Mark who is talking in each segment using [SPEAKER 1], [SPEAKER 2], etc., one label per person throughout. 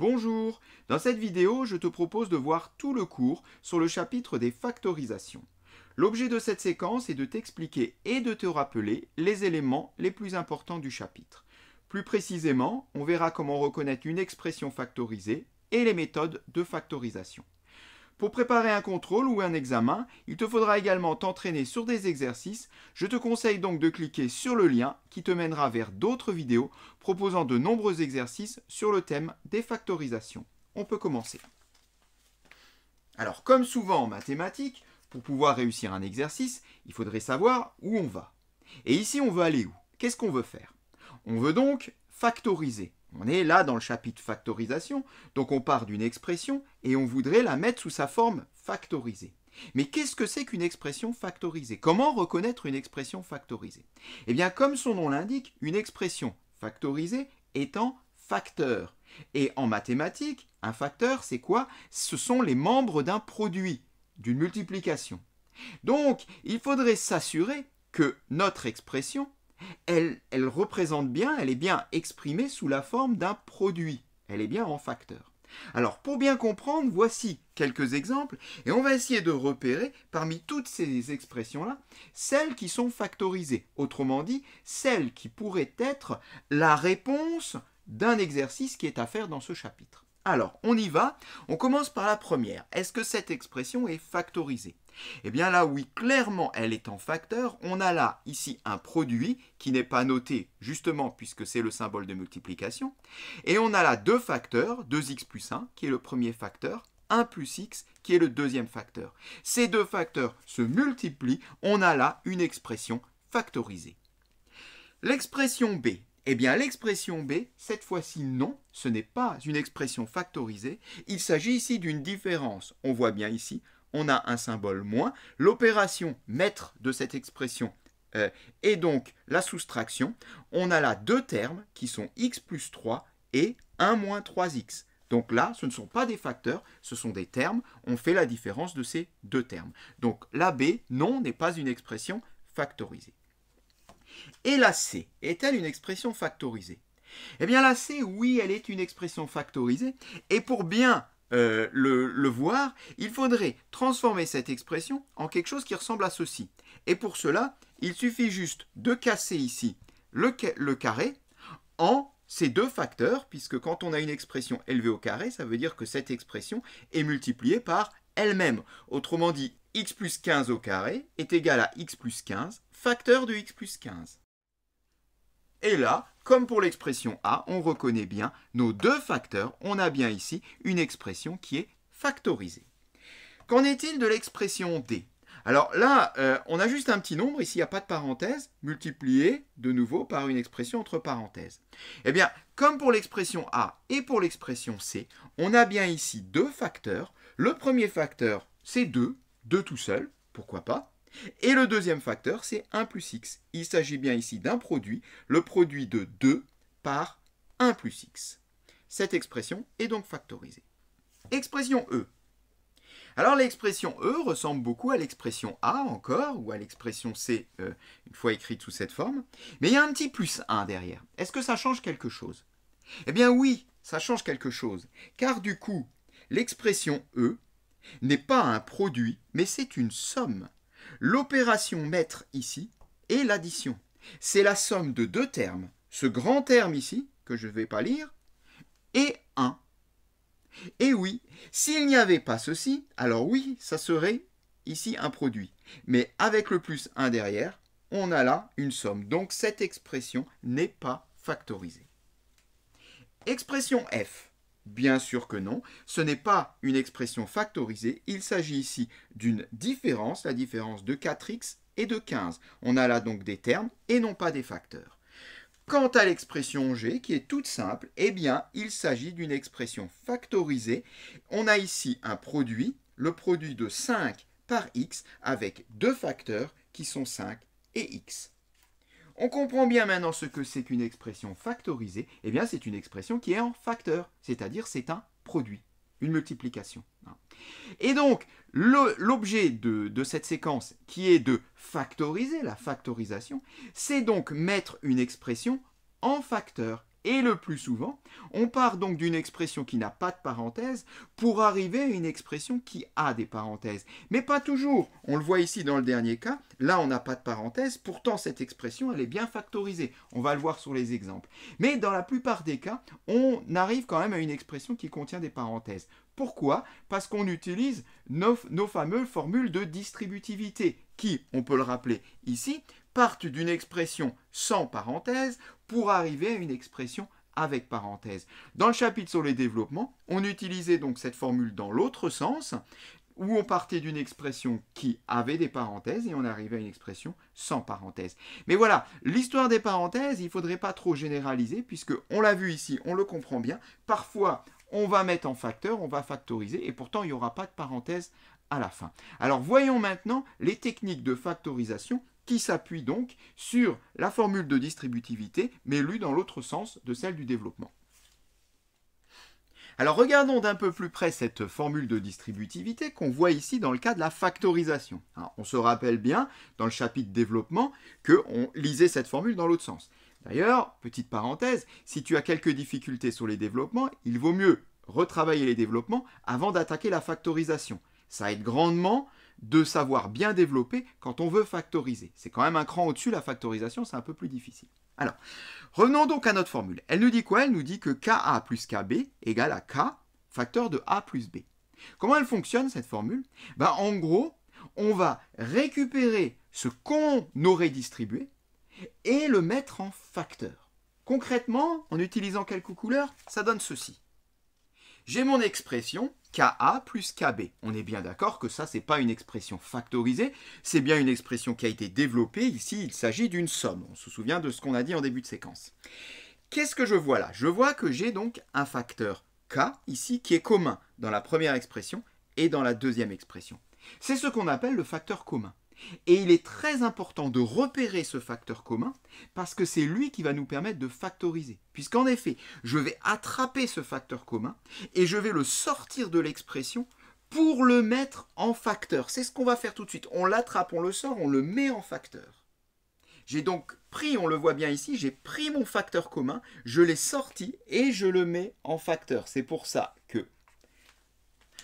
[SPEAKER 1] Bonjour, dans cette vidéo, je te propose de voir tout le cours sur le chapitre des factorisations. L'objet de cette séquence est de t'expliquer et de te rappeler les éléments les plus importants du chapitre. Plus précisément, on verra comment reconnaître une expression factorisée et les méthodes de factorisation. Pour préparer un contrôle ou un examen, il te faudra également t'entraîner sur des exercices. Je te conseille donc de cliquer sur le lien qui te mènera vers d'autres vidéos proposant de nombreux exercices sur le thème des factorisations. On peut commencer. Alors, comme souvent en mathématiques, pour pouvoir réussir un exercice, il faudrait savoir où on va. Et ici, on veut aller où? Qu'est-ce qu'on veut faire? On veut donc factoriser. On est là dans le chapitre factorisation, donc on part d'une expression et on voudrait la mettre sous sa forme factorisée. Mais qu'est-ce que c'est qu'une expression factorisée? Comment reconnaître une expression factorisée? Eh bien, comme son nom l'indique, une expression factorisée est en facteur. Et en mathématiques, un facteur, c'est quoi? Ce sont les membres d'un produit, d'une multiplication. Donc, il faudrait s'assurer que notre expression elle représente bien, elle est bien exprimée sous la forme d'un produit. Elle est bien en facteur. Alors, pour bien comprendre, voici quelques exemples et on va essayer de repérer parmi toutes ces expressions-là, celles qui sont factorisées. Autrement dit, celles qui pourraient être la réponse d'un exercice qui est à faire dans ce chapitre. Alors, on y va. On commence par la première. Est-ce que cette expression est factorisée? Eh bien là, oui, clairement, elle est en facteur. On a là, ici, un produit qui n'est pas noté, justement, puisque c'est le symbole de multiplication. Et on a là deux facteurs, 2x plus 1, qui est le premier facteur, 1 plus x, qui est le deuxième facteur. Ces deux facteurs se multiplient. On a là une expression factorisée. L'expression b. Eh bien, l'expression b, cette fois-ci, non, ce n'est pas une expression factorisée. Il s'agit ici d'une différence. On voit bien ici, on a un symbole moins. L'opération maître de cette expression est donc la soustraction. On a là deux termes qui sont x plus 3 et 1 moins 3x. Donc là, ce ne sont pas des facteurs, ce sont des termes. On fait la différence de ces deux termes. Donc la b, non, n'est pas une expression factorisée. Et la C, est-elle une expression factorisée? Eh bien la C, oui, elle est une expression factorisée. Et pour bien le voir, il faudrait transformer cette expression en quelque chose qui ressemble à ceci. Et pour cela, il suffit juste de casser ici le carré en ces deux facteurs, puisque quand on a une expression élevée au carré, ça veut dire que cette expression est multipliée par elle-même. Autrement dit, x plus 15 au carré est égal à x plus 15, facteur de x plus 15. Et là, comme pour l'expression a, on reconnaît bien nos deux facteurs. On a bien ici une expression qui est factorisée. Qu'en est-il de l'expression d? Alors là, on a juste un petit nombre, ici il n'y a pas de parenthèse, multiplié de nouveau par une expression entre parenthèses. Eh bien, comme pour l'expression a et pour l'expression c, on a bien ici deux facteurs. Le premier facteur, c'est 2 tout seul, pourquoi pas. Et le deuxième facteur, c'est 1 plus x. Il s'agit bien ici d'un produit, le produit de 2 par 1 plus x. Cette expression est donc factorisée. Expression E. Alors l'expression E ressemble beaucoup à l'expression A encore, ou à l'expression C, une fois écrite sous cette forme. Mais il y a un petit plus 1 derrière. Est-ce que ça change quelque chose? Eh bien oui, ça change quelque chose. Car du coup, l'expression E n'est pas un produit, mais c'est une somme. L'opération maître ici est l'addition. C'est la somme de deux termes, ce grand terme ici, que je ne vais pas lire, et 1. Et oui, s'il n'y avait pas ceci, alors oui, ça serait ici un produit. Mais avec le plus 1 derrière, on a là une somme. Donc cette expression n'est pas factorisée. Expression F. Bien sûr que non, ce n'est pas une expression factorisée, il s'agit ici d'une différence, la différence de 4x et de 15. On a là donc des termes et non pas des facteurs. Quant à l'expression g, qui est toute simple, eh bien, il s'agit d'une expression factorisée. On a ici un produit, le produit de 5 par x, avec deux facteurs qui sont 5 et x. On comprend bien maintenant ce que c'est qu'une expression factorisée. Eh bien, c'est une expression qui est en facteur, c'est-à-dire c'est un produit, une multiplication. Et donc, l'objet de cette séquence qui est de factoriser, la factorisation, c'est donc mettre une expression en facteur. Et le plus souvent, on part donc d'une expression qui n'a pas de parenthèse pour arriver à une expression qui a des parenthèses. Mais pas toujours. On le voit ici dans le dernier cas. Là, on n'a pas de parenthèse. Pourtant, cette expression, elle est bien factorisée. On va le voir sur les exemples. Mais dans la plupart des cas, on arrive quand même à une expression qui contient des parenthèses. Pourquoi? Parce qu'on utilise nos fameuses formules de distributivité qui, on peut le rappeler ici, partent d'une expression sans parenthèse pour arriver à une expression avec parenthèse. Dans le chapitre sur les développements, on utilisait donc cette formule dans l'autre sens, où on partait d'une expression qui avait des parenthèses et on arrivait à une expression sans parenthèse. Mais voilà, l'histoire des parenthèses, il ne faudrait pas trop généraliser, puisque on l'a vu ici, on le comprend bien, parfois on va mettre en facteur, on va factoriser, et pourtant il n'y aura pas de parenthèse à la fin. Alors voyons maintenant les techniques de factorisation qui s'appuie donc sur la formule de distributivité, mais lue dans l'autre sens de celle du développement. Alors regardons d'un peu plus près cette formule de distributivité qu'on voit ici dans le cas de la factorisation. Alors, on se rappelle bien, dans le chapitre développement, qu'on lisait cette formule dans l'autre sens. D'ailleurs, petite parenthèse, si tu as quelques difficultés sur les développements, il vaut mieux retravailler les développements avant d'attaquer la factorisation. Ça aide grandement de savoir bien développer quand on veut factoriser. C'est quand même un cran au-dessus, la factorisation, c'est un peu plus difficile. Alors, revenons donc à notre formule. Elle nous dit quoi? Elle nous dit que KA plus KB égale à K, facteur de A plus B. Comment elle fonctionne, cette formule? En gros, on va récupérer ce qu'on aurait distribué et le mettre en facteur. Concrètement, en utilisant quelques couleurs, ça donne ceci. J'ai mon expression KA plus KB. On est bien d'accord que ça, ce n'est pas une expression factorisée, c'est bien une expression qui a été développée. Ici, il s'agit d'une somme. On se souvient de ce qu'on a dit en début de séquence. Qu'est-ce que je vois là? Je vois que j'ai donc un facteur K, ici, qui est commun dans la première expression et dans la deuxième expression. C'est ce qu'on appelle le facteur commun. Et il est très important de repérer ce facteur commun parce que c'est lui qui va nous permettre de factoriser. Puisqu'en effet, je vais attraper ce facteur commun et je vais le sortir de l'expression pour le mettre en facteur. C'est ce qu'on va faire tout de suite. On l'attrape, on le sort, on le met en facteur. J'ai donc pris, on le voit bien ici, j'ai pris mon facteur commun, je l'ai sorti et je le mets en facteur. C'est pour ça que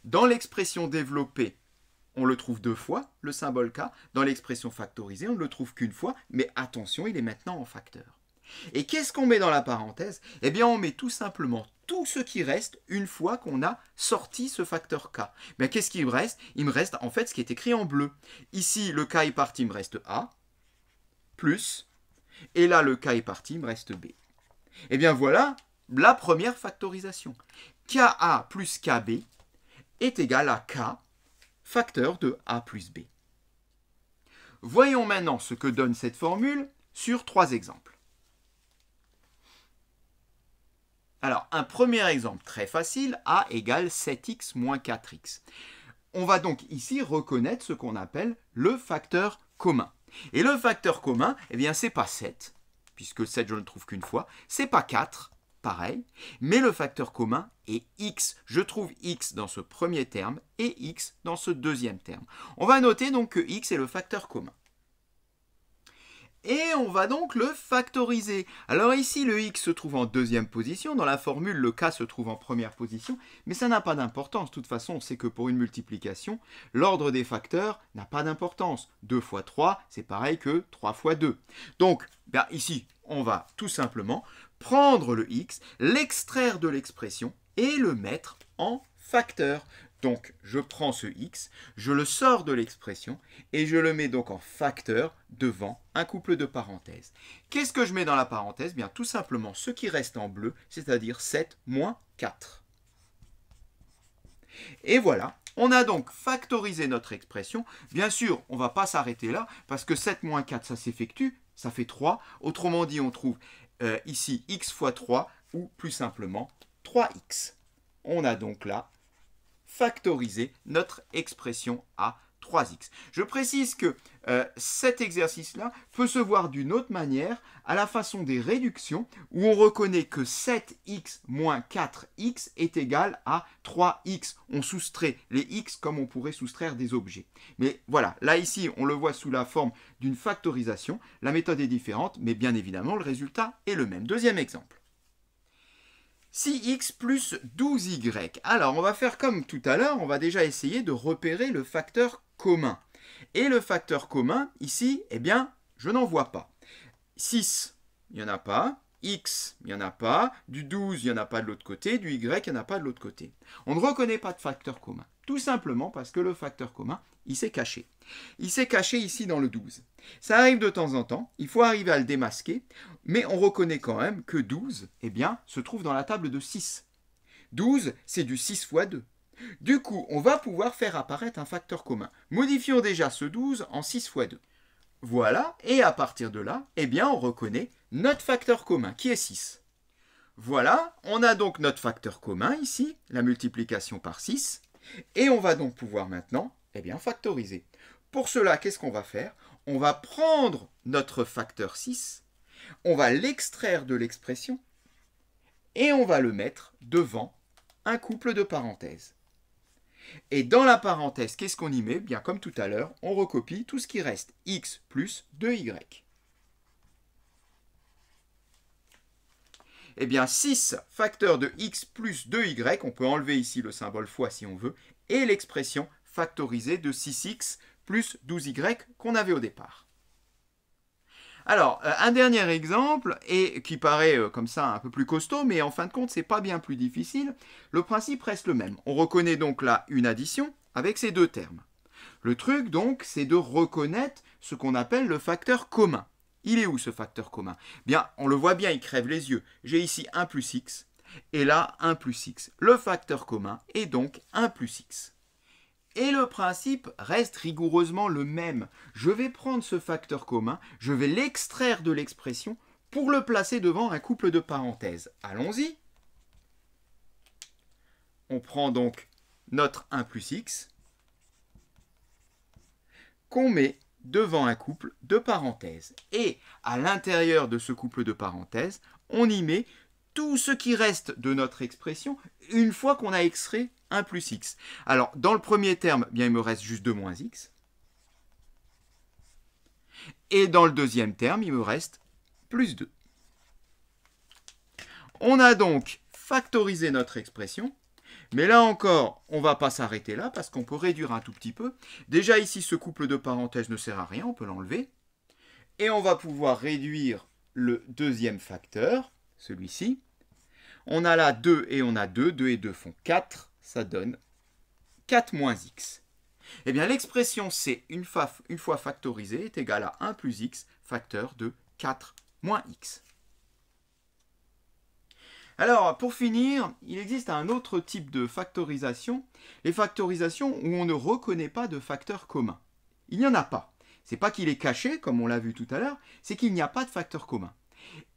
[SPEAKER 1] dans l'expression développée, on le trouve deux fois, le symbole K. Dans l'expression factorisée, on ne le trouve qu'une fois, mais attention, il est maintenant en facteur. Et qu'est-ce qu'on met dans la parenthèse? Eh bien, on met tout simplement tout ce qui reste une fois qu'on a sorti ce facteur K. Mais qu'est-ce qui me reste? Il me reste en fait ce qui est écrit en bleu. Ici, le K est parti, il me reste A, plus, et là, le K est parti, il me reste B. Eh bien, voilà la première factorisation. KA plus KB est égal à K, facteur de A plus B. Voyons maintenant ce que donne cette formule sur trois exemples. Alors, un premier exemple très facile, A égale 7x moins 4x. On va donc ici reconnaître ce qu'on appelle le facteur commun. Et le facteur commun, eh bien, c'est pas 7, puisque 7 je ne le trouve qu'une fois, c'est pas 4, pareil, mais le facteur commun est x. Je trouve x dans ce premier terme et x dans ce deuxième terme. On va noter donc que x est le facteur commun. Et on va donc le factoriser. Alors ici, le x se trouve en deuxième position. Dans la formule, le k se trouve en première position. Mais ça n'a pas d'importance. De toute façon, on sait que pour une multiplication, l'ordre des facteurs n'a pas d'importance. 2 fois 3, c'est pareil que 3 fois 2. Donc, ici, on va tout simplement prendre le x, l'extraire de l'expression et le mettre en facteur. Donc, je prends ce x, je le sors de l'expression et je le mets donc en facteur devant un couple de parenthèses. Qu'est-ce que je mets dans la parenthèse? Bien, tout simplement ce qui reste en bleu, c'est-à-dire 7 moins 4. Et voilà, on a donc factorisé notre expression. Bien sûr, on ne va pas s'arrêter là, parce que 7 moins 4, ça s'effectue, ça fait 3. Autrement dit, on trouve ici x fois 3, ou plus simplement 3x. On a donc là factoriser notre expression à 3x. Je précise que cet exercice-là peut se voir d'une autre manière à la façon des réductions où on reconnaît que 7x moins 4x est égal à 3x. On soustrait les x comme on pourrait soustraire des objets. Mais voilà, là ici on le voit sous la forme d'une factorisation. La méthode est différente, mais bien évidemment le résultat est le même. Deuxième exemple. 6x plus 12y. Alors, on va faire comme tout à l'heure, on va déjà essayer de repérer le facteur commun. Et le facteur commun, ici, eh bien, je n'en vois pas. 6, il n'y en a pas. X, il n'y en a pas. Du 12, il n'y en a pas de l'autre côté. Du y, il n'y en a pas de l'autre côté. On ne reconnaît pas de facteur commun. Tout simplement parce que le facteur commun, il s'est caché. Il s'est caché ici dans le 12. Ça arrive de temps en temps. Il faut arriver à le démasquer. Mais on reconnaît quand même que 12, eh bien, se trouve dans la table de 6. 12, c'est du 6 fois 2. Du coup, on va pouvoir faire apparaître un facteur commun. Modifions déjà ce 12 en 6 fois 2. Voilà, et à partir de là, eh bien, on reconnaît notre facteur commun, qui est 6. Voilà, on a donc notre facteur commun ici, la multiplication par 6, et on va donc pouvoir maintenant, eh bien, factoriser. Pour cela, qu'est-ce qu'on va faire? On va prendre notre facteur 6, on va l'extraire de l'expression, et on va le mettre devant un couple de parenthèses. Et dans la parenthèse, qu'est-ce qu'on y met? Bien, comme tout à l'heure, on recopie tout ce qui reste, x plus 2y. Eh bien, 6 facteurs de x plus 2y, on peut enlever ici le symbole fois si on veut, et l'expression factorisée de 6x plus 12y qu'on avait au départ. Alors, un dernier exemple, et qui paraît comme ça un peu plus costaud, mais en fin de compte, c'est pas bien plus difficile. Le principe reste le même. On reconnaît donc là une addition avec ces deux termes. Le truc, donc, c'est de reconnaître ce qu'on appelle le facteur commun. Il est où ce facteur commun? Bien, on le voit bien, il crève les yeux. J'ai ici 1 plus x, et là 1 plus x. Le facteur commun est donc 1 plus x. Et le principe reste rigoureusement le même. Je vais prendre ce facteur commun, je vais l'extraire de l'expression pour le placer devant un couple de parenthèses. Allons-y. On prend donc notre 1 plus x qu'on met devant un couple de parenthèses. Et à l'intérieur de ce couple de parenthèses, on y met tout ce qui reste de notre expression une fois qu'on a extrait 1 plus x. Alors, dans le premier terme, bien, il me reste juste 2 moins x. Et dans le deuxième terme, il me reste plus 2. On a donc factorisé notre expression. Mais là encore, on ne va pas s'arrêter là parce qu'on peut réduire un tout petit peu. Déjà ici, ce couple de parenthèses ne sert à rien, on peut l'enlever. Et on va pouvoir réduire le deuxième facteur, celui-ci. On a là 2 et on a 2. 2 et 2 font 4. Ça donne 4 moins x. Eh bien, l'expression C, une fois factorisée, est égale à 1 plus x, facteur de 4 moins x. Alors, pour finir, il existe un autre type de factorisation, les factorisations où on ne reconnaît pas de facteur commun. Il n'y en a pas. Ce n'est pas qu'il est caché, comme on l'a vu tout à l'heure, c'est qu'il n'y a pas de facteur commun.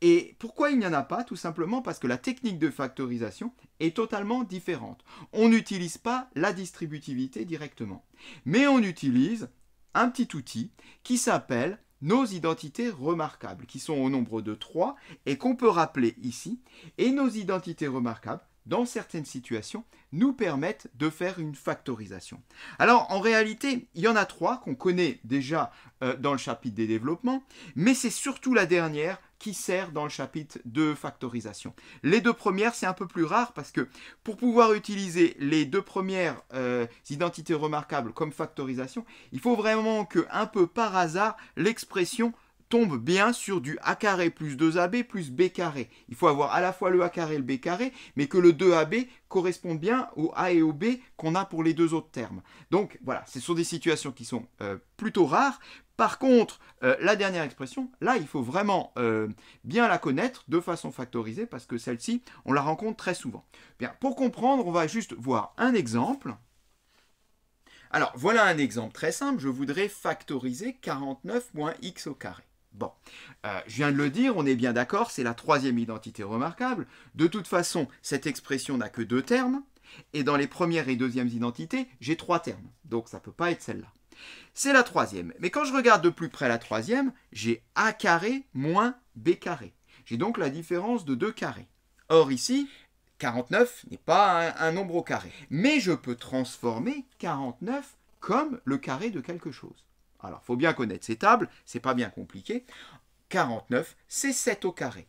[SPEAKER 1] Et pourquoi il n'y en a pas? Tout simplement parce que la technique de factorisation est totalement différente. On n'utilise pas la distributivité directement, mais on utilise un petit outil qui s'appelle nos identités remarquables, qui sont au nombre de 3 et qu'on peut rappeler ici. Et nos identités remarquables, dans certaines situations, nous permettent de faire une factorisation. Alors, en réalité, il y en a 3 qu'on connaît déjà dans le chapitre des développements, mais c'est surtout la dernière qui sert dans le chapitre de factorisation. Les deux premières, c'est un peu plus rare parce que pour pouvoir utiliser les deux premières identités remarquables comme factorisation, il faut vraiment que, un peu par hasard, l'expression tombe bien sur du a carré plus 2ab plus b carré. Il faut avoir à la fois le a carré et le b carré, mais que le 2ab corresponde bien au a et au b qu'on a pour les deux autres termes. Donc voilà, ce sont des situations qui sont plutôt rares. Par contre, la dernière expression, là, il faut vraiment bien la connaître de façon factorisée parce que celle-ci, on la rencontre très souvent. Bien, pour comprendre, on va juste voir un exemple. Alors, voilà un exemple très simple. Je voudrais factoriser 49 moins x au carré. Bon, je viens de le dire, on est bien d'accord, c'est la troisième identité remarquable. De toute façon, cette expression n'a que 2 termes. Et dans les premières et deuxièmes identités, j'ai 3 termes. Donc, ça ne peut pas être celle-là. C'est la troisième. Mais quand je regarde de plus près la troisième, j'ai a carré moins b carré. J'ai donc la différence de 2 carrés. Or ici, 49 n'est pas un nombre au carré. Mais je peux transformer 49 comme le carré de quelque chose. Alors, il faut bien connaître ces tables, c'est pas bien compliqué. 49, c'est 7 au carré.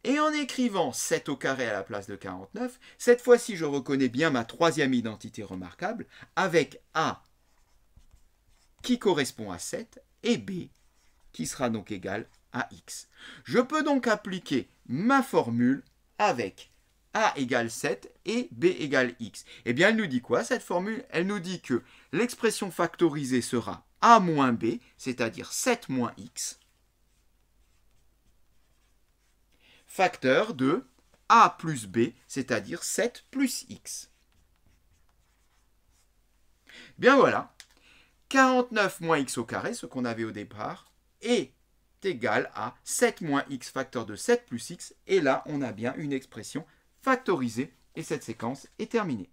[SPEAKER 1] Et en écrivant 7 au carré à la place de 49, cette fois-ci je reconnais bien ma troisième identité remarquable avec A qui correspond à 7 et B qui sera donc égal à X. Je peux donc appliquer ma formule avec A égale 7 et B égale X. Eh bien, elle nous dit quoi cette formule? Elle nous dit que l'expression factorisée sera A moins B, c'est-à-dire 7 moins X, facteur de A plus B, c'est-à-dire 7 plus X. Bien voilà, 49 moins X au carré, ce qu'on avait au départ, est égal à 7 moins X facteur de 7 plus X, et là on a bien une expression factorisée, et cette séquence est terminée.